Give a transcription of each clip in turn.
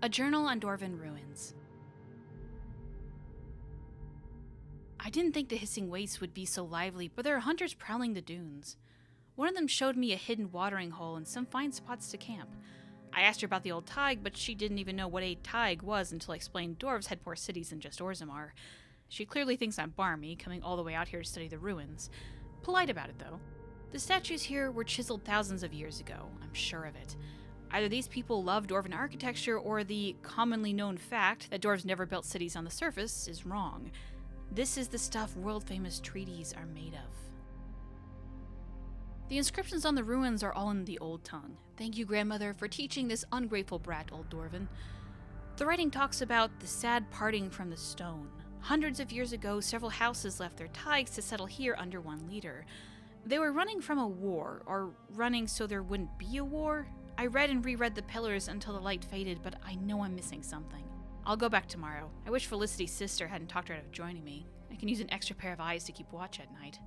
A Journal on Dwarven Ruins. I didn't think the hissing wastes would be so lively, but there are hunters prowling the dunes. One of them showed me a hidden watering hole and some fine spots to camp. I asked her about the old Tig, but she didn't even know what a Tig was until I explained dwarves had more cities than just Orzammar. She clearly thinks I'm barmy, coming all the way out here to study the ruins. Polite about it, though. The statues here were chiseled thousands of years ago, I'm sure of it. Either these people love Dwarven architecture, or the commonly known fact that dwarves never built cities on the surface is wrong. This is the stuff world-famous treaties are made of. The inscriptions on the ruins are all in the old tongue. Thank you, grandmother, for teaching this ungrateful brat, old Dwarven. The writing talks about the sad parting from the stone. Hundreds of years ago, several houses left their Tigs to settle here under one leader. They were running from a war, or running so there wouldn't be a war. I read and reread the pillars until the light faded, but I know I'm missing something. I'll go back tomorrow. I wish Felicity's sister hadn't talked her out of joining me. I can use an extra pair of eyes to keep watch at night.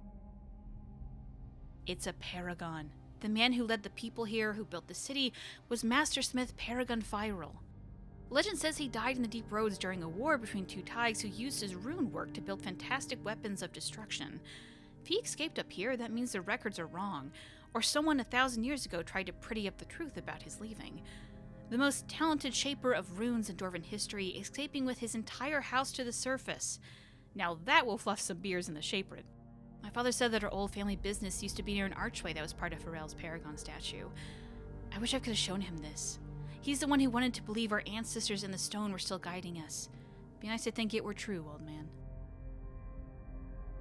It's a paragon. The man who led the people here, who built the city, was Mastersmith Paragon Firel. Legend says he died in the deep roads during a war between two Tigs who used his rune work to build fantastic weapons of destruction. If he escaped up here, that means the records are wrong, or someone 1,000 years ago tried to pretty up the truth about his leaving. The most talented shaper of runes in Dwarven history, escaping with his entire house to the surface. Now that will fluff some beers in the shaperate. My father said that our old family business used to be near an archway that was part of Firel's Paragon statue. I wish I could have shown him this. He's the one who wanted to believe our ancestors in the stone were still guiding us. Be nice to think it were true, old man.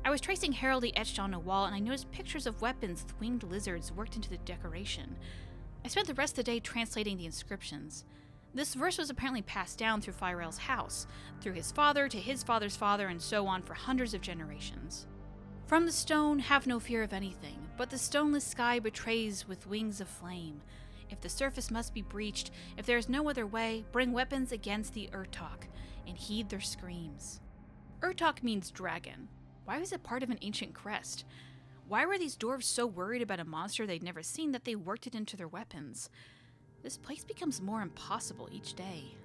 I was tracing heraldry etched on a wall, and I noticed pictures of weapons with winged lizards worked into the decoration. I spent the rest of the day translating the inscriptions. This verse was apparently passed down through Firel's house, through his father to his father's father, and so on for hundreds of generations. From the stone, have no fear of anything, but the stoneless sky betrays with wings of flame. If the surface must be breached, if there is no other way, bring weapons against the Urtok, and heed their screams. Urtok means dragon. Why was it part of an ancient crest? Why were these dwarves so worried about a monster they'd never seen that they worked it into their weapons? This place becomes more impossible each day.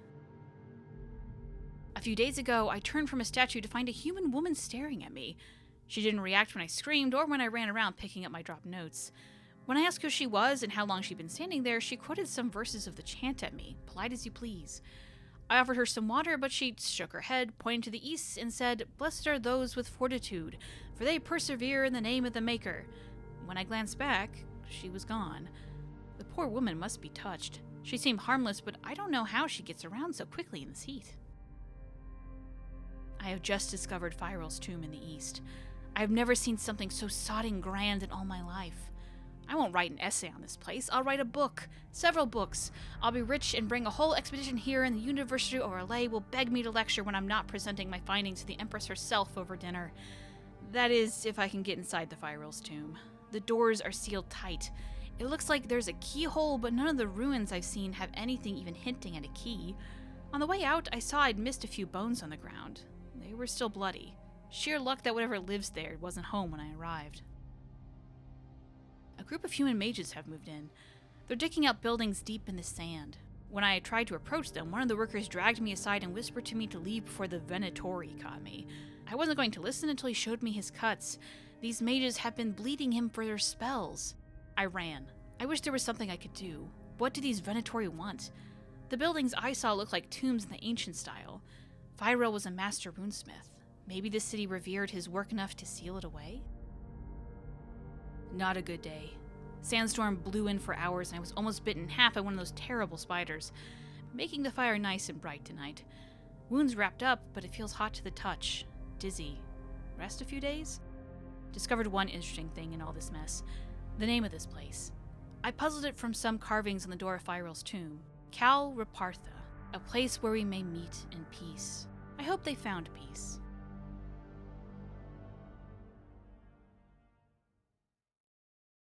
A few days ago, I turned from a statue to find a human woman staring at me. She didn't react when I screamed or when I ran around picking up my dropped notes. When I asked who she was and how long she'd been standing there, she quoted some verses of the chant at me, polite as you please. I offered her some water, but she shook her head, pointing to the east, and said, "Blessed are those with fortitude, for they persevere in the name of the Maker." When I glanced back, she was gone. The poor woman must be touched. She seemed harmless, but I don't know how she gets around so quickly in this heat. I have just discovered Firel's tomb in the east. I have never seen something so sodding grand in all my life. I won't write an essay on this place. I'll write a book. Several books. I'll be rich and bring a whole expedition here, and the University of Orlais will beg me to lecture when I'm not presenting my findings to the Empress herself over dinner. That is, if I can get inside the Firel's tomb. The doors are sealed tight. It looks like there's a keyhole, but none of the ruins I've seen have anything even hinting at a key. On the way out, I saw I'd missed a few bones on the ground. They were still bloody. Sheer luck that whatever lives there wasn't home when I arrived. A group of human mages have moved in. They're digging out buildings deep in the sand. When I tried to approach them, one of the workers dragged me aside and whispered to me to leave before the Venatori caught me. I wasn't going to listen until he showed me his cuts. These mages have been bleeding him for their spells. I ran. I wish there was something I could do. What do these Venatori want? The buildings I saw looked like tombs in the ancient style. Firel was a master runesmith. Maybe the city revered his work enough to seal it away? Not a good day. Sandstorm blew in for hours, and I was almost bitten in half by one of those terrible spiders, making the fire nice and bright tonight. Wounds wrapped up, but it feels hot to the touch. Dizzy. Rest a few days? Discovered one interesting thing in all this mess. The name of this place. I puzzled it from some carvings on the door of Firel's tomb. Cal Rapartha. A place where we may meet in peace. I hope they found peace.